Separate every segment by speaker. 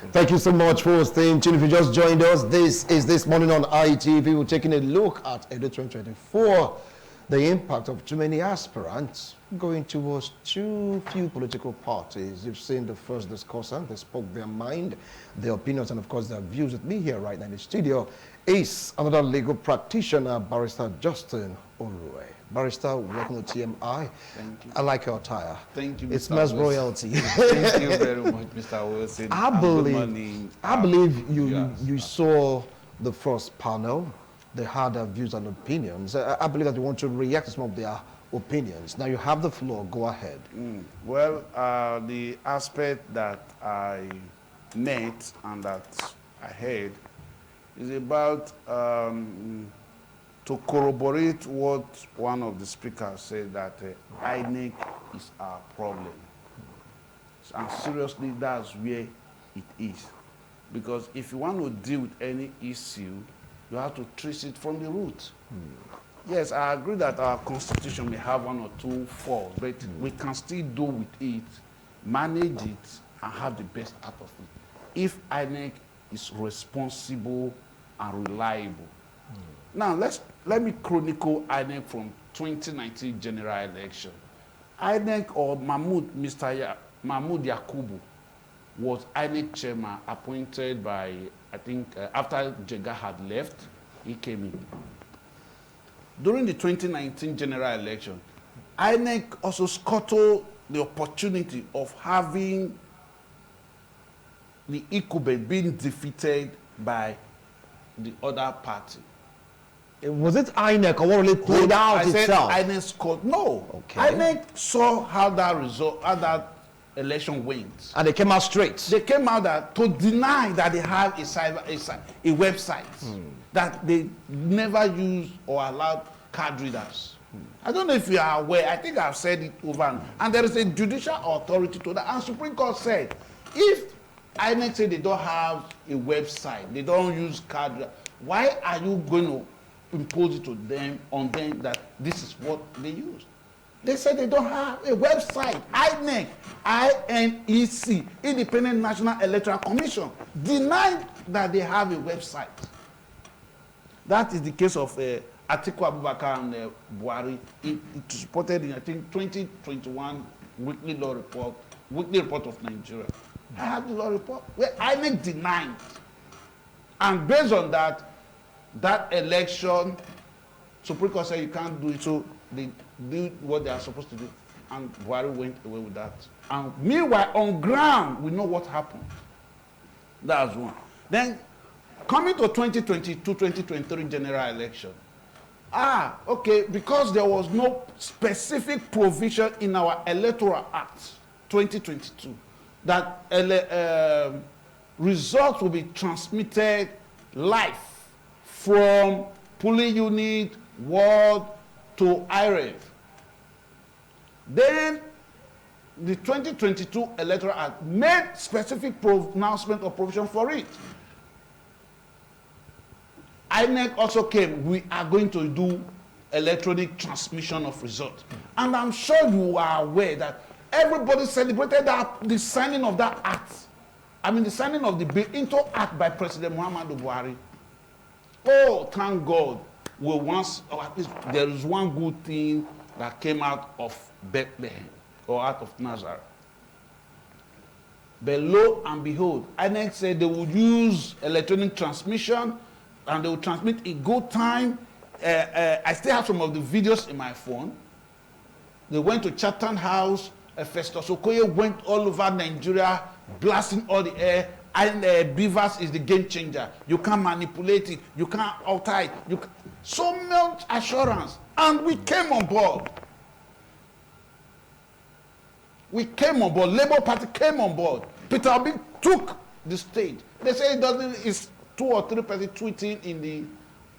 Speaker 1: Thank you so much for staying tuned. If you just joined us, this is This Morning on ITV. We're taking a look at EDO 2024, the impact of too many aspirants going towards too few political parties. You've seen the first discussant. They spoke their mind, their opinions, and of course their views. With me here right now in the studio is another legal practitioner, Barrister Justin Olue. Barrister, welcome to TMI.
Speaker 2: Thank you.
Speaker 1: I like your attire.
Speaker 2: Thank you, Mr.
Speaker 1: It smells
Speaker 2: Wilson.
Speaker 1: royalty.
Speaker 2: Thank you very much, Mr. Wilson.
Speaker 1: I believe you saw the first panel. They had their views and opinions. I believe that you want to react to some of their opinions. Now you have the floor. Go ahead.
Speaker 2: Well, the aspect that I met and that I heard is about to corroborate what one of the speakers said, that INEC is our problem. And seriously, that's where it is. Because if you want to deal with any issue, you have to trace it from the root. Yes, I agree that our constitution may have one or two faults, but we can still do with it, manage it, and have the best out of it. If INEC is responsible and reliable. Now, let me chronicle INEC from 2019 general election. INEC or Mahmoud Yakubu was INEC chairman appointed by, I think, after Jega had left, he came in. During the 2019 general election, INEC also scuttled the opportunity of having the incumbent being defeated by the other party.
Speaker 1: Was it INEC or what really played out itself?
Speaker 2: I said INEC scored. No.
Speaker 1: Okay.
Speaker 2: INEC saw how that election went.
Speaker 1: And they came out straight.
Speaker 2: They came out that to deny that they have a website that they never used or allowed card readers. I don't know if you are aware. I think I've said it over. And there is a judicial authority to that. And Supreme Court said, if INEC say they don't have a website, they don't use card readers, why are you going to impose it on them that this is what they use? They said they don't have a website. INEC, INEC, Independent National Electoral Commission, denied that they have a website. That is the case of Atiku Abubakar and Buhari. It was reported in, I think, 2021 Weekly Report of Nigeria. I have the law report where INEC denied. And based on that election, Supreme Court said you can't do it, so they did what they are supposed to do. And Buhari went away with that. And meanwhile, on ground, we know what happened. That's one. Then, coming to 2022-2023 general election, okay, because there was no specific provision in our Electoral Act 2022 that results will be transmitted live from polling unit, ward to IREV. Then the 2022 Electoral Act made specific pronouncement or provision for it. INEC also came, we are going to do electronic transmission of results. And I'm sure you are aware that everybody celebrated the signing of that act. I mean, the signing of the bill into act by President Muhammadu Buhari. Oh, thank God. Or at least there is one good thing that came out of Bethlehem or out of Nazareth. But lo and behold, INEC said they would use electronic transmission and they will transmit in good time. I still have some of the videos in my phone. They went to Chatham House. Festus Okoye went all over Nigeria, blasting all the air. And Beavers is the game changer. You can't manipulate it. You can't alter it. So much assurance. And we came on board. We came on board. Labour Party came on board. Peter Obi took the stage. They say it's 2 or 3 people tweeting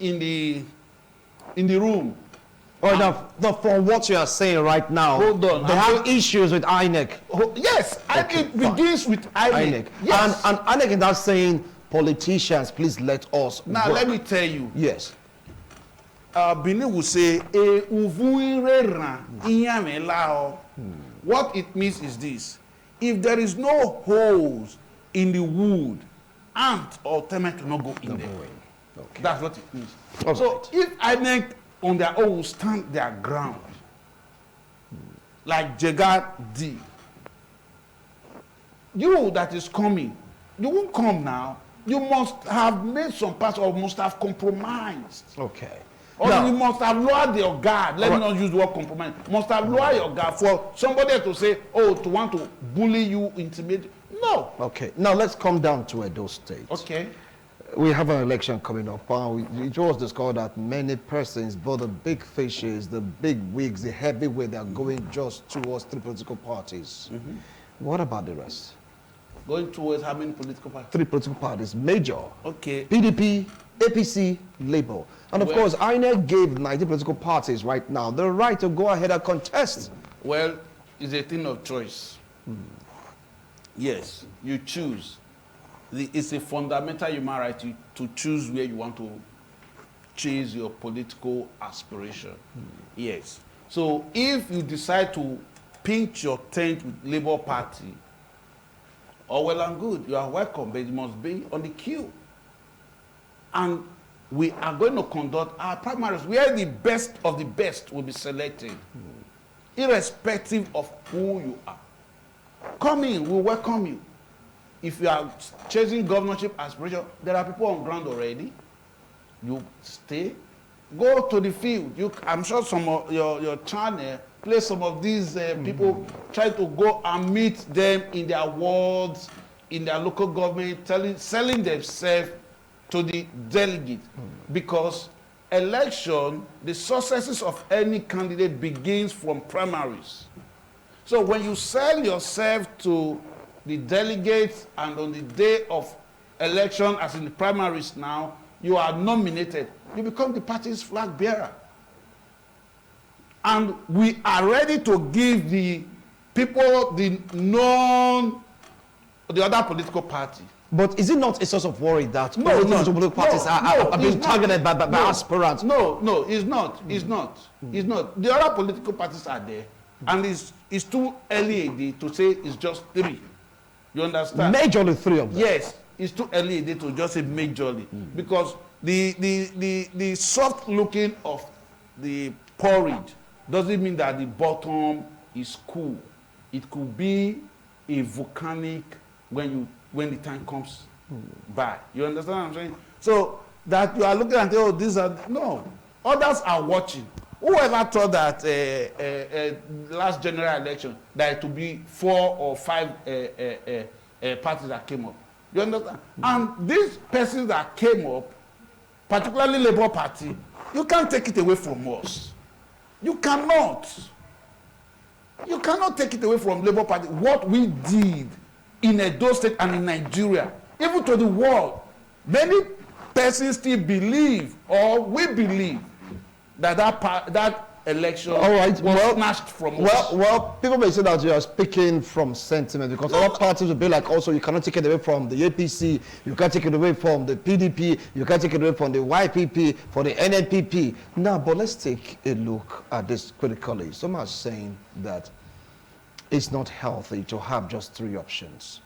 Speaker 2: in the room.
Speaker 1: Oh, now, from what you are saying right now,
Speaker 2: hold on,
Speaker 1: they have issues with INEC.
Speaker 2: Yes, okay, it begins with INEC.
Speaker 1: Yes. And INEC is not saying, politicians, please let us
Speaker 2: Now,
Speaker 1: work.
Speaker 2: let me tell you.
Speaker 1: Yes.
Speaker 2: Bini will say, what it means is this. If there is no holes in the wood, ant or termite will not go in there.
Speaker 1: Okay.
Speaker 2: That's what it means.
Speaker 1: All
Speaker 2: So
Speaker 1: right.
Speaker 2: if INEC on their own will stand their ground, like Jega did, you that is coming, you won't come now. You must have made some parts or must have compromised.
Speaker 1: Okay.
Speaker 2: Or
Speaker 1: Now-
Speaker 2: you must have lowered your guard. Let me not use the word compromise. Must have lowered your guard for somebody to say, oh, to want to bully you, intimidate. No.
Speaker 1: Okay. Now let's come down to Edo State.
Speaker 2: Okay.
Speaker 1: We have an election coming up. It was discovered that many persons, both the big fishes, the big wigs, the heavyweight, they are going just towards 3 political parties. What about the rest?
Speaker 2: Going towards how many political parties?
Speaker 1: 3 political parties, major.
Speaker 2: Okay.
Speaker 1: PDP, APC, Labour. And of
Speaker 2: Well-
Speaker 1: course, INEC gave 90 political parties right now the right to go ahead and contest.
Speaker 2: Well, it's a thing of choice. Yes, you choose. It's a fundamental human right to choose where you want to chase your political aspiration. Yes. So if you decide to pinch your tent with Labour Party, all well and good, you are welcome, but it must be on the queue. And we are going to conduct our primaries where the best of the best will be selected, irrespective of who you are. Come in, we welcome you. If you are chasing governorship aspiration, there are people on ground already. You stay, go to the field. I'm sure some of your channel play some of these people try to go and meet them in their wards, in their local government, selling themselves to the delegate. Because election, the successes of any candidate begins from primaries. So when you sell yourself to the delegates and on the day of election, as in the primaries now, you are nominated, you become the party's flag bearer. And we are ready to give the people the other political party.
Speaker 1: But is it not a source of worry that
Speaker 2: No,
Speaker 1: all
Speaker 2: no,
Speaker 1: these political parties
Speaker 2: no,
Speaker 1: are being
Speaker 2: it's
Speaker 1: targeted
Speaker 2: not.
Speaker 1: by aspirants?
Speaker 2: No, it's not. It's not. It's not. The other political parties are there. And it's too early a day to say it's just 3. You understand?
Speaker 1: Majorly 3 of them.
Speaker 2: Yes, it's too early a day to just say majorly. Because the soft looking of the porridge doesn't mean that the bottom is cool. It could be a volcanic when the time comes by. You understand what I'm saying? So that you are looking at, oh, these are, no. Others are watching. Whoever thought that last general election that it would be 4 or 5 parties that came up. You understand? And these persons that came up, particularly Labour Party, you can't take it away from us. You cannot. You cannot take it away from Labour Party. What we did in Edo State and in Nigeria, even to the world, many persons still believe, or we believe, that that election was snatched from us.
Speaker 1: Well, people may say that you are speaking from sentiment because other parties will be like, also, you cannot take it away from the APC, you can't take it away from the PDP, you can't take it away from the YPP, for the NNPP. Now, but let's take a look at this critically. Some are saying that it's not healthy to have just 3 options.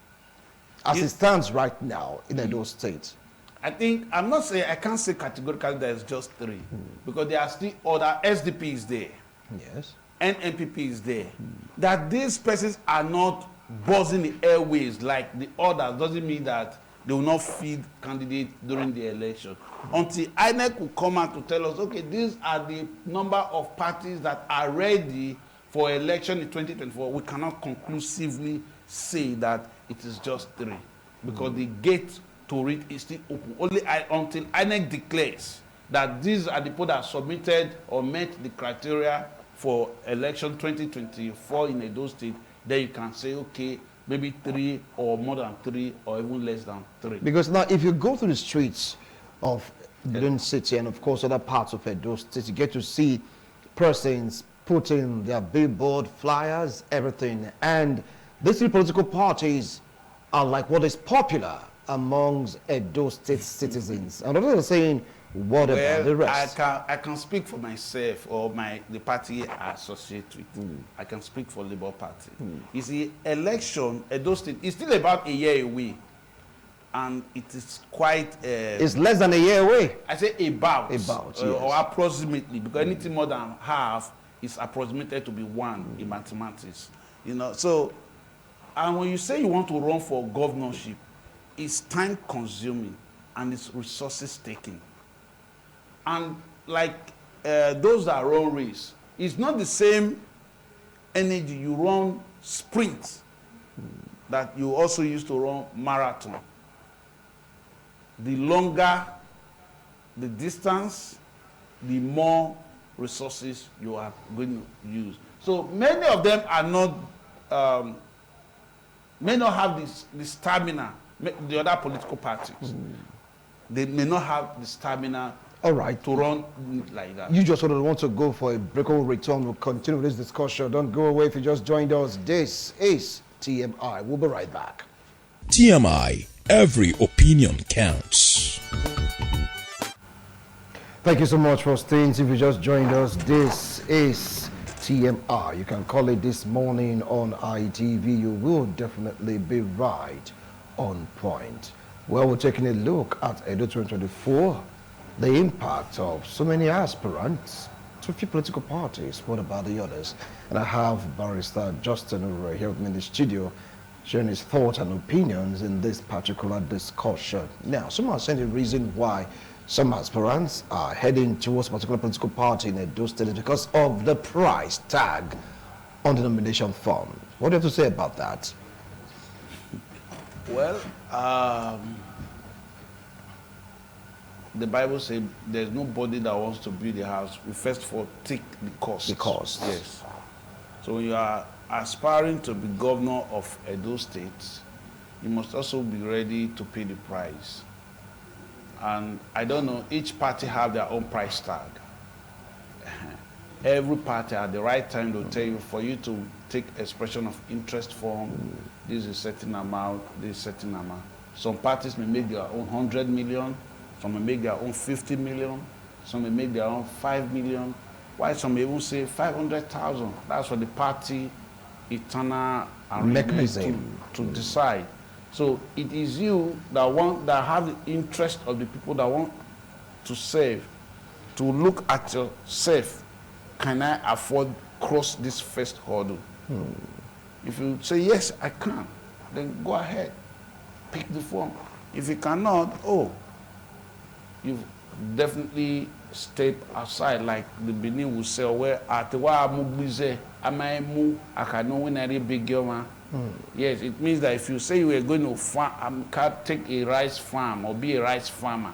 Speaker 1: As it stands right now in Edo State.
Speaker 2: I think, I'm not saying, I can't say categorically that it's just 3. Because there are still other, SDP is there.
Speaker 1: Yes.
Speaker 2: NNPP is there. That these persons are not buzzing the airways like the others doesn't mean that they will not feed candidates during the election. Until INEC will come out to tell us, okay, these are the number of parties that are ready for election in 2024, we cannot conclusively say that it is just 3. Because the gate to it is still open. Only until INEC declares that these are the people that submitted or met the criteria for election 2024 in Edo State, then you can say, okay, maybe 3 or more than 3 or even less than 3.
Speaker 1: Because now, if you go through the streets of Benin City and, of course, other parts of Edo State, you get to see persons putting their billboard, flyers, everything. And these 3 political parties are like what is popular amongst Edo State citizens. And others are saying, what about the rest?
Speaker 2: I can speak for myself or the party I associate with. I can speak for Labour Party. You see, election, Edo State, is still about a year away. and it is quite.
Speaker 1: It's less than a year away.
Speaker 2: I say about.
Speaker 1: About, yes.
Speaker 2: Or approximately, because anything more than half is approximated to be 1 in mathematics. You know, so, and when you say you want to run for governorship, it's time consuming and it's resources taking. And like those that run race, it's not the same energy you run sprint that you also used to run marathon. The longer the distance, the more resources you are going to use. So many of them are not, may not have the stamina, the other political parties. They may not have the stamina
Speaker 1: All right.
Speaker 2: to run like that.
Speaker 1: You just sort of want to go for a break or return. We'll continue with this discussion. Don't go away if you just joined us. This is TMI. We'll be right back.
Speaker 3: TMI, every opinion counts.
Speaker 1: Thank you so much for staying. If you just joined us, this is TMI. You can call it this morning on ITV. You will definitely be right on point. Well, we're taking a look at EDO 2024, the impact of so many aspirants to a few political parties. What about the others? And I have Barrister Justin over here with me in the studio, sharing his thoughts and opinions in this particular discussion. Now, some are saying the reason why some aspirants are heading towards a particular political party in Edo State is because of the price tag on the nomination form. What do you have to say about that?
Speaker 2: Well, the Bible says there's nobody that wants to build a house. We first of all take the cost.
Speaker 1: The cost.
Speaker 2: Yes. So when you are aspiring to be governor of Edo State, you must also be ready to pay the price. And I don't know, each party have their own price tag. Every party at the right time will tell you, for you to take expression of interest form, this is a certain amount, this is a certain amount. Some parties may make their own 100 million, some may make their own 50 million, some may make their own 5 million, while some may even say 500,000. That's for the party eternal
Speaker 1: mechanism
Speaker 2: to decide. So it is you that have the interest of the people that want to save, to look at yourself. Can I afford cross this first hurdle? If you say yes, I can, then go ahead, pick the form. If you cannot, you've definitely step aside, like the Benin will say, where Atewa Mubize, Amaimu, Akano Winari Big Yoma. Yes, it means that if you say you are going to take a rice farm or be a rice farmer,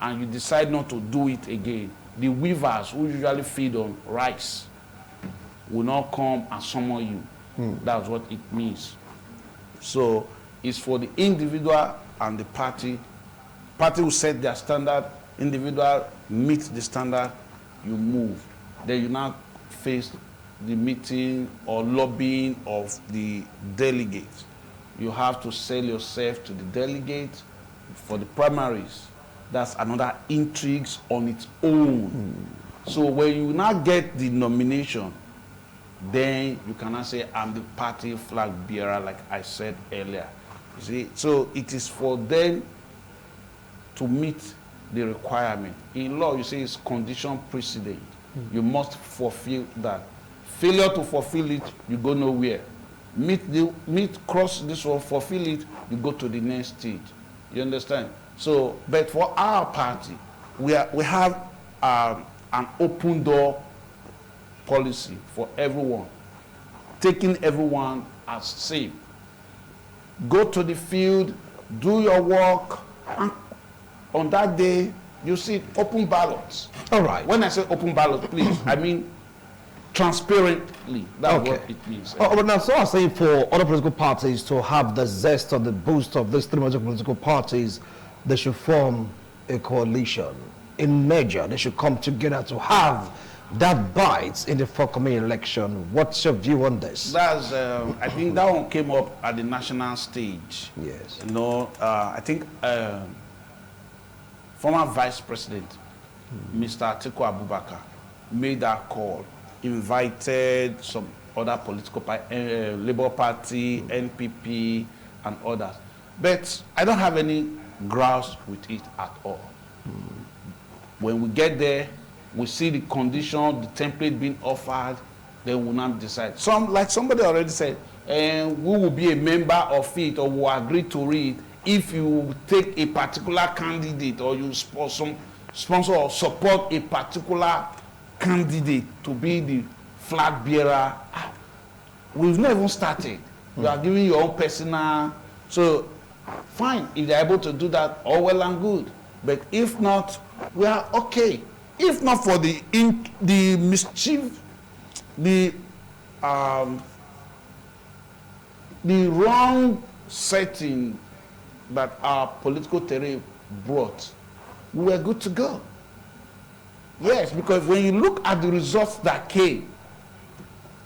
Speaker 2: and you decide not to do it again, the weavers who usually feed on rice will not come and summon you. That's what it means. So it's for the individual and the party. Party will set their standard, individual meet the standard, you move. Then you now face the meeting or lobbying of the delegates. You have to sell yourself to the delegates for the primaries. That's another intrigue on its own. So when you now get the nomination, then you cannot say, I'm the party flag bearer, like I said earlier. You see, so it is for them to meet the requirement. In law, you say it's condition precedent. You must fulfill that. Failure to fulfill it, you go nowhere. Cross this one, fulfill it, you go to the next stage. You understand? So, but for our party, we have an open door policy for everyone, taking everyone as safe. Go to the field, do your work, and on that day, you see open ballots.
Speaker 1: All right.
Speaker 2: When I say open ballots, please, I mean transparently. That's what it means.
Speaker 1: But now, so I'm saying for other political parties to have the zest or the boost of these three major political parties, they should form a coalition. In measure, they should come together to have that bite in the forthcoming election. What's your view on this?
Speaker 2: That's, I think that one came up at the national stage.
Speaker 1: Yes.
Speaker 2: You know, I think former Vice President, Mr. Atiku Abubakar, made that call, invited some other political party, Labour Party, NPP, and others. But I don't have any grouse with it at all. When we get there, we see the condition, the template being offered, then we'll not decide. Like somebody already said, we will be a member of it or will agree to it if you take a particular candidate or you sponsor or support a particular candidate to be the flag bearer. We've not even started. You are giving your own personal. So, fine, if they're able to do that, all well and good. But if not, we are okay. If not for the mischief, the wrong setting that our political terrain brought, we were good to go. Yes, because when you look at the results that came,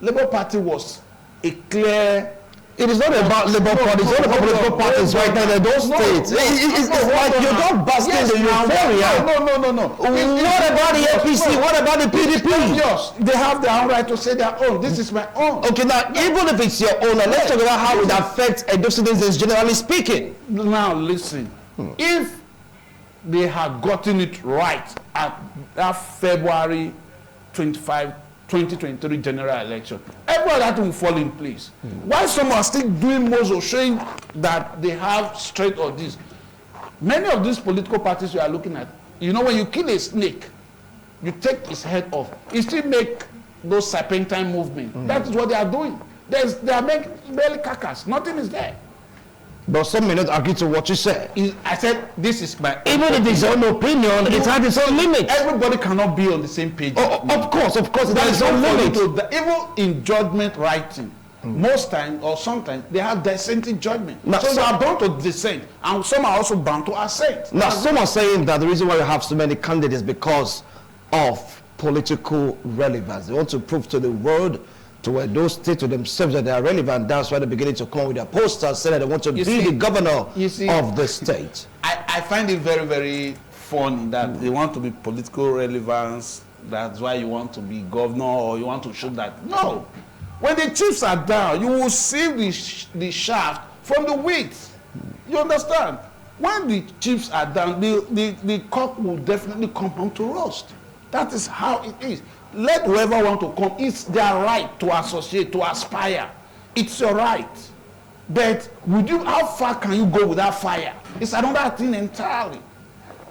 Speaker 2: Labour Party was a clear.
Speaker 1: It is not about Labour Party, it's not about political parties right now in those states. It's like you're not busting the euphoria.
Speaker 2: No.
Speaker 1: What about the APC? What about the PDP?
Speaker 2: Yes, they have their own right to say their own. This is my own.
Speaker 1: Okay, now, even if it's your own, let's talk about how it affects Edo citizens generally speaking.
Speaker 2: Now, listen. If they had gotten it right at that February 25, 2023 general election, everyone that will fall in place. Why some are still doing most of showing that they have straight or this? Many of these political parties you are looking at, you know, when you kill a snake, you take his head off. You still make those serpentine movements. That is what they are doing. They are making barely carcass. Nothing is there.
Speaker 1: But some may not agree to what you said.
Speaker 2: I said, this is my...
Speaker 1: Even if it's your own opinion, it has its own limits.
Speaker 2: Everybody cannot be on the same page.
Speaker 1: Of course, it has its own limits.
Speaker 2: Even in judgment writing, most times or sometimes, they have dissenting judgment.
Speaker 1: Now,
Speaker 2: so you are bound to dissent, and some are also bound to assent.
Speaker 1: Now, some are saying that the reason why you have so many candidates is because of political relevance. They want to prove to the world, to those states to themselves that they are relevant. That's why they're beginning to come with their posters saying that they want to be the governor of the state.
Speaker 2: I find it very, very funny that they want to be political relevance. That's why you want to be governor or you want to show that. No. When the chiefs are down, you will see the shaft from the wheat. You understand? When the chiefs are down, the cock will definitely come home to roast. That is how it is. Let whoever want to come, it's their right to associate, to aspire. It's your right. But how far can you go without fire? It's another thing entirely.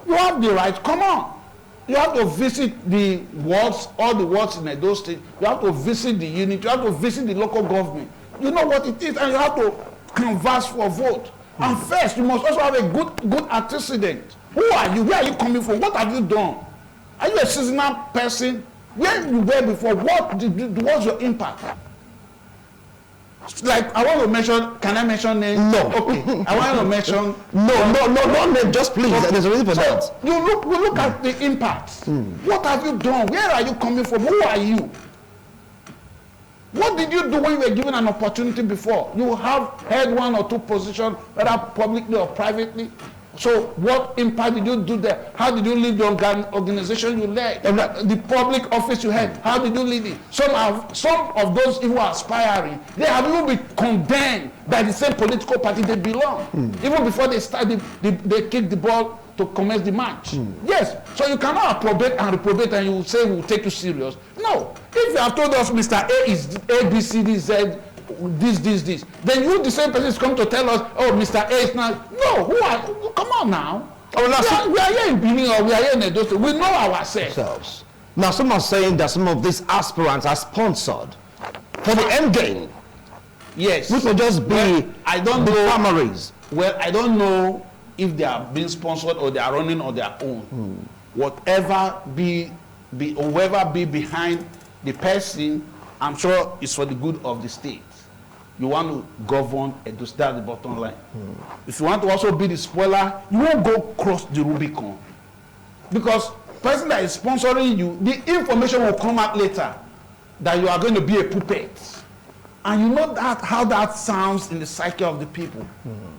Speaker 2: You have the right, come on. You have to visit the wards, all the wards in Edo State. You have to visit the unit. You have to visit the local government. You know what it is, and you have to canvass for vote. And first, you must also have a good antecedent. Who are you? Where are you coming from? What have you done? Are you a seasonal person? Where you were before, what's your impact? Like, I want to mention, can I mention names?
Speaker 1: No.
Speaker 2: Okay. I want to mention.
Speaker 1: No name, just please. Okay. There's a reason for that.
Speaker 2: We look at the impact. What have you done? Where are you coming from? Who are you? What did you do when you were given an opportunity before? You have held one or two positions, whether publicly or privately. So what impact did you do there? How did you lead the organization you led? The public office you had, how did you lead it? Some of those who are aspiring, they have even been condemned by the same political party they belong. Even before they start, they kick the ball to commence the match. Yes, so you cannot approbate and reprobate and you say we'll take you serious. No, if you have told us Mr. A is A, B, C, D, Z, this. Then you, the same person, is come to tell us, oh, Mr. A is not. No, who are? Come on now. Oh, we are here in Benin or we are here in Edo State. We know ourselves.
Speaker 1: Now, some are saying that some of these aspirants are sponsored for the end game.
Speaker 2: Yes.
Speaker 1: Which will just be primaries.
Speaker 2: Well, I don't know if they are being sponsored or they are running on their own. Whatever whoever be behind the person, I'm sure it's for the good of the state. You want to govern Edo State, that's the bottom line. If you want to also be the spoiler, you won't go cross the Rubicon. Because the person that is sponsoring you, the information will come out later that you are going to be a puppet. And you know how that sounds in the psyche of the people.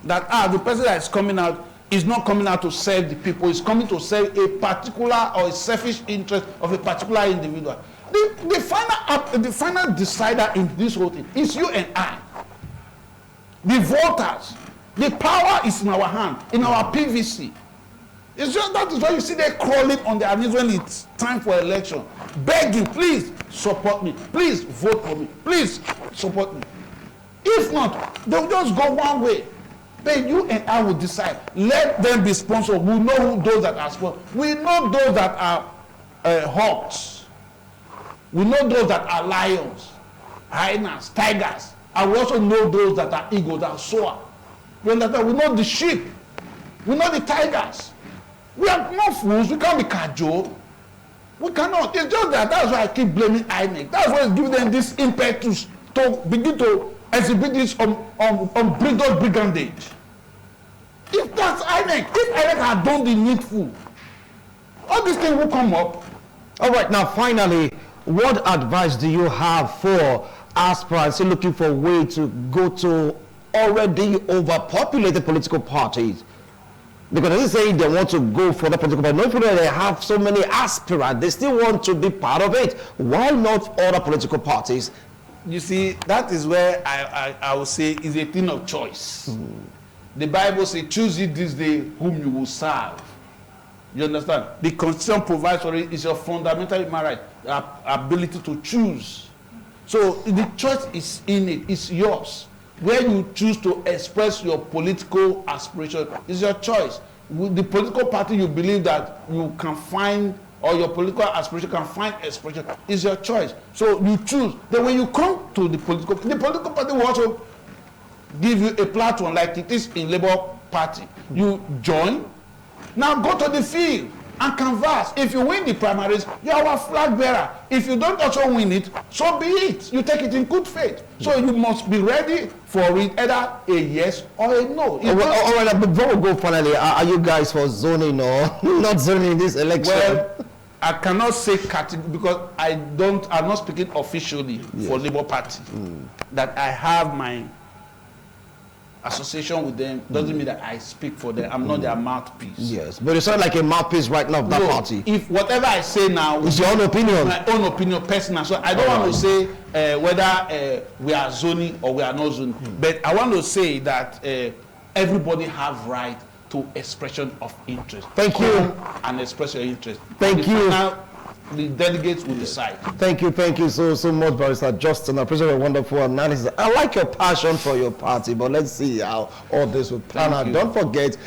Speaker 2: That the person that is coming out is not coming out to serve the people, is coming to serve a particular or a selfish interest of a particular individual. The final decider in this whole thing is you and I. The voters. The power is in our hand, in our PVC. It's just that is why you see them crawling on their knees when it's time for election, begging, please support me, please vote for me, please support me. If not, they'll just go one way. Then you and I will decide. Let them be sponsored. We know those that are sponsored. We know those that are hawks. We know those that are lions, hyenas, tigers. And we also know those that are eagles, that are soar. You understand? We know the sheep. We know the tigers. We are not fools. We can't be cajole. We cannot. It's just that. That's why I keep blaming INEC. That's why it's giving them this impetus to begin to exhibit this on brigandage. If that's INEC, if INEC had done the needful, all these things will come up.
Speaker 1: All right, now finally, what advice do you have for aspirants looking for a way to go to already overpopulated political parties? Because they say they want to go for the political party. Not only they have so many aspirants, they still want to be part of it. Why not other political parties?
Speaker 2: You see, that is where I would say is a thing of choice. The Bible says, choose ye this day whom you will serve. You understand? The Constitution provides for it. It's your fundamental human right, ability to choose. So the choice is in it. It's yours. Where you choose to express your political aspiration is your choice. With the political party you believe that you can find, or your political aspiration can find expression, is your choice. So you choose. Then when you come to the political party will also give you a platform like it is in Labour Party. You join. Now go to the field and canvass. If you win the primaries, you are our flag bearer. If you don't also win it, so be it. You take it in good faith. So you must be ready for it, either a yes or a no.
Speaker 1: All right, before we go finally, are you guys for zoning or not zoning this election?
Speaker 2: Well, I cannot say categorically because I'm not speaking officially for Labour Party. That I have my association with them doesn't mean that I speak for them. I'm not their mouthpiece.
Speaker 1: Yes, but you sound like a mouthpiece right now of that party.
Speaker 2: If whatever I say now
Speaker 1: is your own opinion,
Speaker 2: my own opinion, personal. So I don't want to say whether we are zoning or we are not zoning. But I want to say that everybody have right to expression of interest.
Speaker 1: Thank you.
Speaker 2: And express your interest.
Speaker 1: Thank you.
Speaker 2: Now, the delegates will decide.
Speaker 1: Thank you so much, Barrister Justin. I appreciate your wonderful analysis. I like your passion for your party, but let's see how all this will plan out. Don't forget,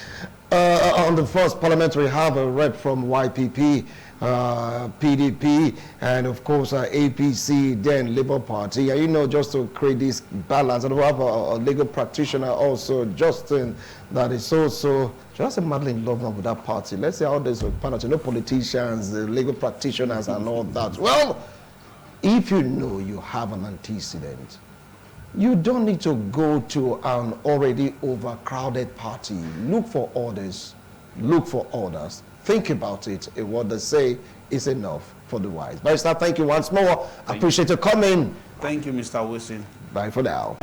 Speaker 1: on the first parliamentary, we have a rep from YPP, PDP, and of course APC, then Labour Party. And you know, just to create this balance, and we have a legal practitioner also, Justin, that is also just madly in love with that party. Let's see how this will pan out. You know, politicians, the legal practitioners, and all that. Well, if you know you have an antecedent, you don't need to go to an already overcrowded party. Look for orders. Look for orders. Think about it. And what they say is enough for the wise. Barrister, thank you once more. I appreciate you coming.
Speaker 2: Thank you, Mr. Wilson.
Speaker 1: Bye for now.